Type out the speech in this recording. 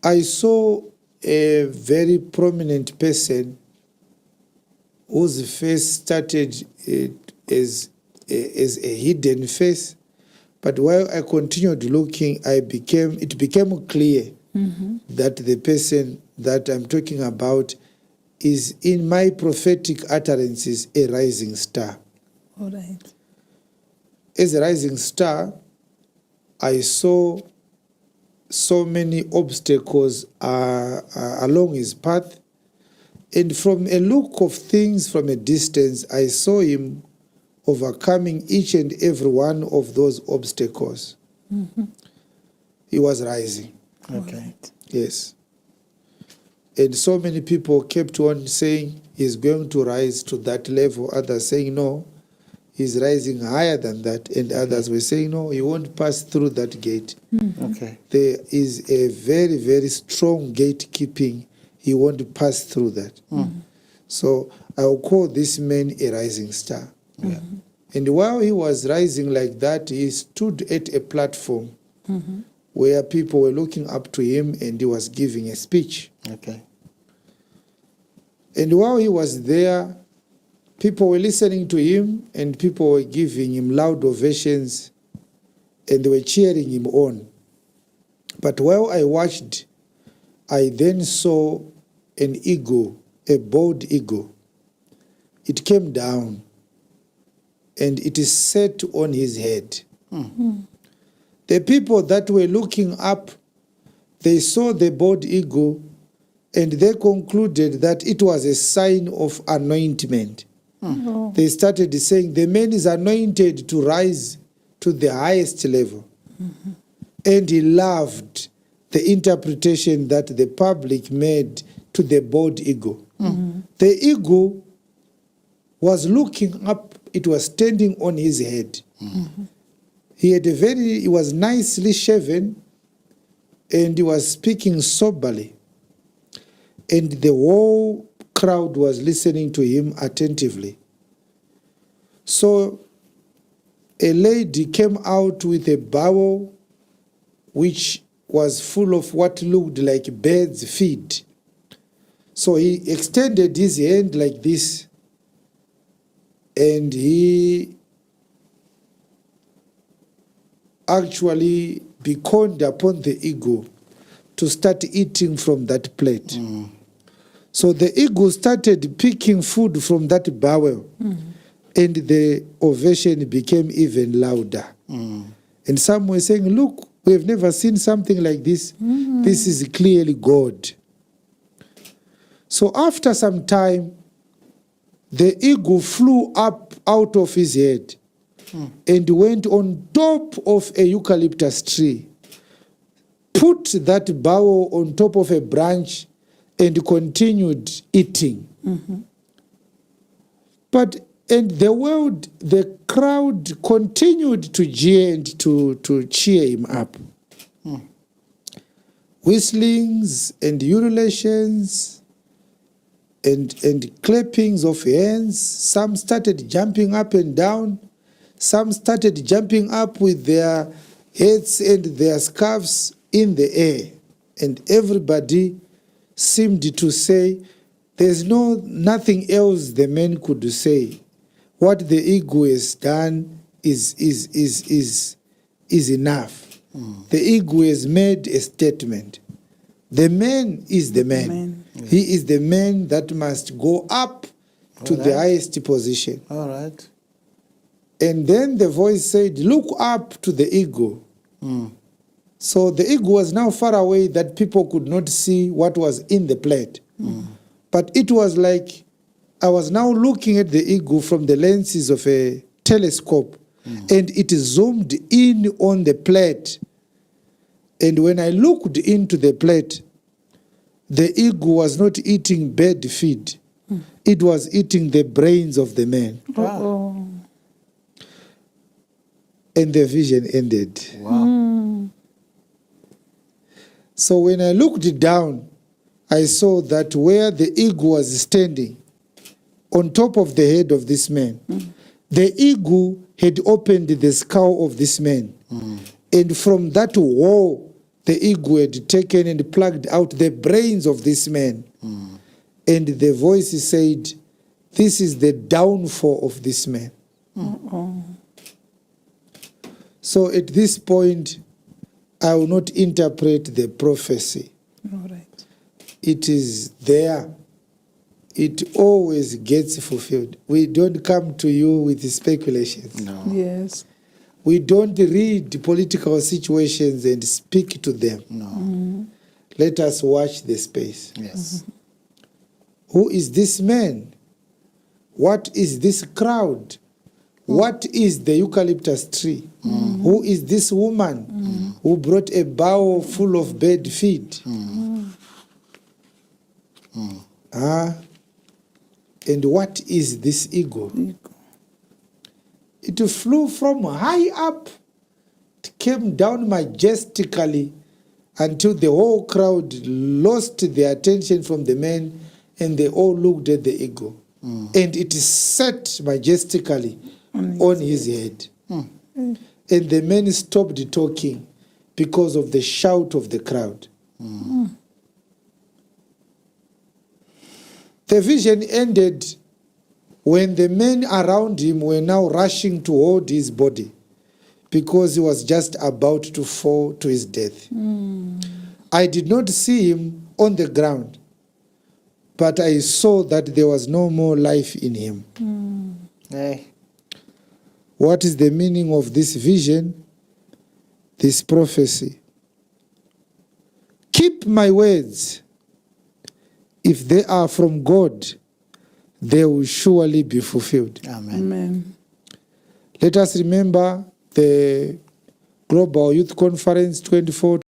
I saw a very prominent person whose face started as a hidden face, but while I continued looking, it became clear that the person that I'm talking about is, in my prophetic utterances, a rising star. All right. As a rising star, I saw so many obstacles along his path, and from a look of things from a distance, I saw him overcoming each and every one of those obstacles. He was rising. Okay. Right. Yes. And so many people kept on saying he's going to rise to that level. Others saying, no, he's rising higher than that. And others were saying, no, he won't pass through that gate. Okay. There is a very, very strong gatekeeping. He won't pass through that. So I'll call this man a rising star. Yeah. And while he was rising like that, he stood at a platform where people were looking up to him, and he was giving a speech. Okay. And while he was there, people were listening to him, and people were giving him loud ovations, and they were cheering him on. But while I watched, I then saw an eagle, a bald eagle. It came down, and it is set on his head. The people that were looking up, they saw the bald eagle, and they concluded that it was a sign of anointment. They started saying, the man is anointed to rise to the highest level. And he loved the interpretation that the public made to the bald eagle. The eagle was looking up, it was standing on his head. He was nicely shaven, and he was speaking soberly. And the whole crowd was listening to him attentively. So a lady came out with a bowl which was full of what looked like birds' feed. So he extended his hand like this, and he actually beckoned upon the eagle to start eating from that plate. So the eagle started picking food from that bowl, and the ovation became even louder. And some were saying, look, we have never seen something like this. This is clearly God. So after some time, the eagle flew up out of his head and went on top of a eucalyptus tree, put that bowl on top of a branch, and continued eating. And the crowd continued to jeer and to cheer him up. Whistlings and ululations and clappings of hands. Some started jumping up and down. Some started jumping up with their heads and their scarves in the air. And everybody seemed to say, there's nothing else the man could say. What the eagle has done is enough. The eagle has made a statement. The man is the man. He is the man that must go up to the highest position. All right. And then the voice said, look up to the eagle. So the eagle was now far away that people could not see what was in the plate. But it was like I was now looking at the eagle from the lenses of a telescope, and it zoomed in on the plate. And when I looked into the plate, the eagle was not eating bird feed. It was eating the brains of the man. Wow. And the vision ended. Wow. So when I looked down, I saw that where the eagle was standing, on top of the head of this man, the eagle had opened the skull of this man. And from that wall the eagle had taken and plucked out the brains of this man. And the voice said, "This is the downfall of this man." So at this point, I will not interpret the prophecy. All right. It is there. It always gets fulfilled. We don't come to you with speculations. No. Yes. We don't read political situations and speak to them. No. Let us watch the space. Yes. Who is this man? What is this crowd? What is the eucalyptus tree? Who is this woman who brought a bowl full of bird feed? And what is this eagle? It flew from high up. It came down majestically until the whole crowd lost their attention from the man and they all looked at the eagle. And it sat majestically on his head. And the man stopped talking because of the shout of the crowd. The vision ended when the men around him were now rushing to hold his body because he was just about to fall to his death. I did not see him on the ground, but I saw that there was no more life in him. Hey. What is the meaning of this vision, this prophecy? Keep my words. If they are from God, they will surely be fulfilled. Amen. Amen. Let us remember the Global Youth Conference 24